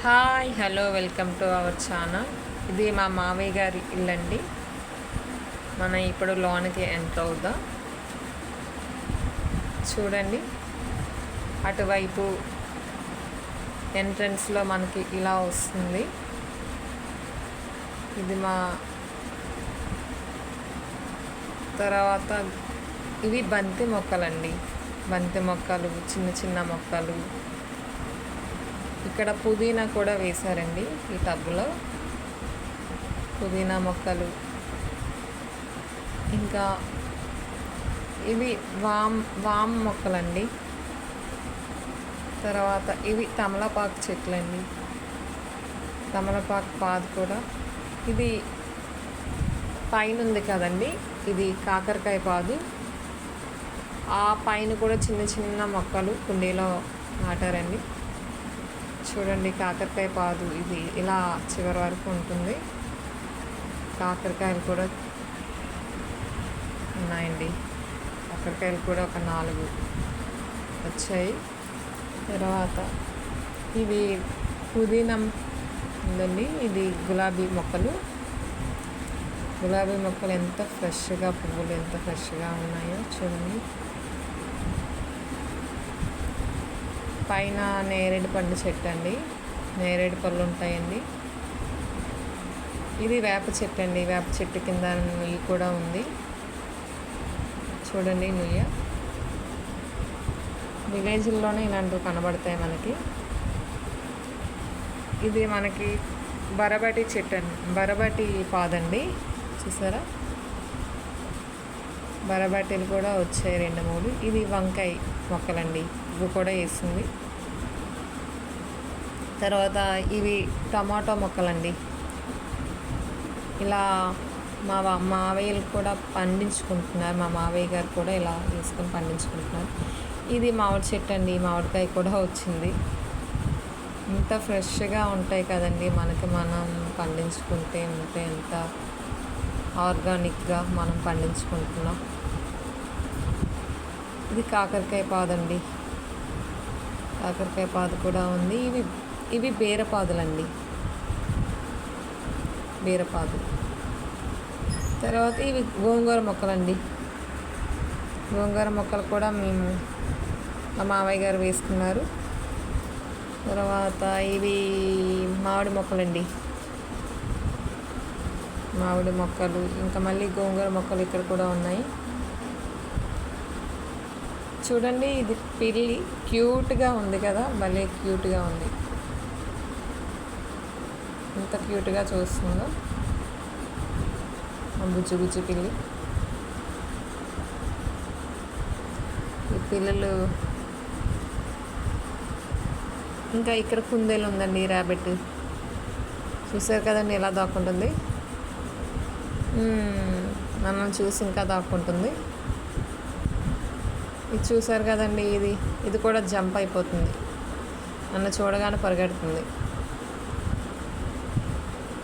Hi hello welcome to our channel. ఇది మా మామయ్య గారి ఇల్లండి. మనం ఇప్పుడు లోనికి ఎంటర్ అవుదాం. చూడండి, అటువైపు ఎంట్రన్స్లో మనకి ఇలా వస్తుంది. ఇది మా తర్వాత ఇవి బంతి మొక్కలండి. బంతి మొక్కలు, చిన్న చిన్న మొక్కలు. ఇక్కడ పుదీనా కూడా వేశారండి. ఈ టబ్లో పుదీనా మొక్కలు, ఇంకా ఇవి వామ్ మొక్కలండి. తర్వాత ఇవి తమలపాకు చెట్లండి. తమలపాకు పాదు కూడా. ఇది పైన ఉంది కదండి, ఇది కాకరకాయ పాదు. ఆ పైన కూడా చిన్న చిన్న మొక్కలు కుండీలో నాటారండి. చూడండి, కాకరకాయ పాదు ఇది ఇలా చివరి వరకు ఉంటుంది. కాకరకాయలు కూడా ఉన్నాయండి. కాకరకాయలు కూడా ఒక 4 వచ్చాయి. తర్వాత ఇవి పుదీనా ఉందండి. ఇది గులాబీ మొక్కలు. గులాబీ మొక్కలు ఎంత ఫ్రెష్గా, పువ్వులు ఎంత ఫ్రెష్గా ఉన్నాయో చూడండి. పైన నేరేడు పండు చెట్టు అండి. నేరేడు పళ్ళు ఉంటాయండి. ఇది వేప చెట్టు అండి. వేప చెట్టు కింద నుయ్యి కూడా ఉంది. చూడండి, నుయ్య విలేజ్లోనే ఇలాంటివి కనబడతాయి మనకి. ఇది మనకి బరబటి చెట్టు అండి, బరబటి పాదండి. చూసారా, బరబటీలు కూడా వచ్చాయి 2-3. ఇది వంకాయ మొక్కలండి, ఇవి కూడా వేసింది. తర్వాత ఇవి టమాటో మొక్కలండి. ఇలా మా మావయ్యలు కూడా పండించుకుంటున్నారు. మా మావయ్య గారు కూడా ఇలా వేసుకొని పండించుకుంటున్నారు. ఇది మామిడి చెట్టు అండి. మామిడికాయ కూడా వచ్చింది. ఇంత ఫ్రెష్గా ఉంటాయి కదండి మనకి. మనం పండించుకుంటే ఉంటే ఎంత ఆర్గానిక్గా మనం పండించుకుంటున్నాం. ఇది కాకరకాయ పాదండి. కాకరకాయ పాదు కూడా ఉంది. ఇవి బీరపాదులండి, బీరపాదు. తర్వాత ఇవి గోంగూర మొక్కలండి. గోంగూర మొక్కలు కూడా మేము మా మావయ్య గారు వేసుకున్నారు. తర్వాత ఇవి మామిడి మొక్కలండి. మామిడి మొక్కలు, ఇంకా మళ్ళీ గోంగూర మొక్కలు ఇక్కడ కూడా ఉన్నాయి. చూడండి, ఇది పిల్లి క్యూట్గా ఉంది కదా, భలే క్యూట్గా ఉంది. ఎంత క్యూట్గా చూస్తుందో బుజ్జి బుజ్జి పిల్లి. ఈ పిల్లలు. ఇంకా ఇక్కడ కుందేలు ఉందండి, ర్యాబిట్. చూసారు కదండి ఎలా దాక్కుంటుంది. నన్ను చూసి ఇంకా దాక్కుంటుంది. ఇది చూసారు కదండి, ఇది కూడా జంప్ అయిపోతుంది. నన్ను చూడగానే పరిగెడుతుంది,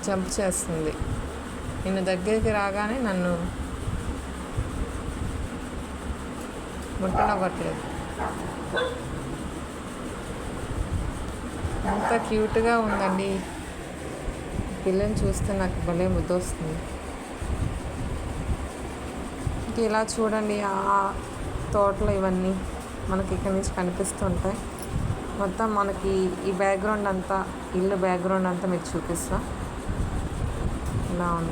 జంప్ చేస్తుంది. నేను దగ్గరికి రాగానే నన్ను ముట్టనవ్వట్లేదు. ఎంత క్యూట్గా ఉందండి. పిల్లని చూస్తే నాకు భలే ముద్ద వస్తుంది. ఇలా చూడండి, ఆ తోటలో ఇవన్నీ మనకి ఇక్కడి నుంచి కనిపిస్తుంటాయి. మొత్తం మనకి ఈ బ్యాక్గ్రౌండ్ అంతా, ఇల్లు బ్యాక్గ్రౌండ్ అంతా మీకు చూపిస్తా. ఇలా ఉంది.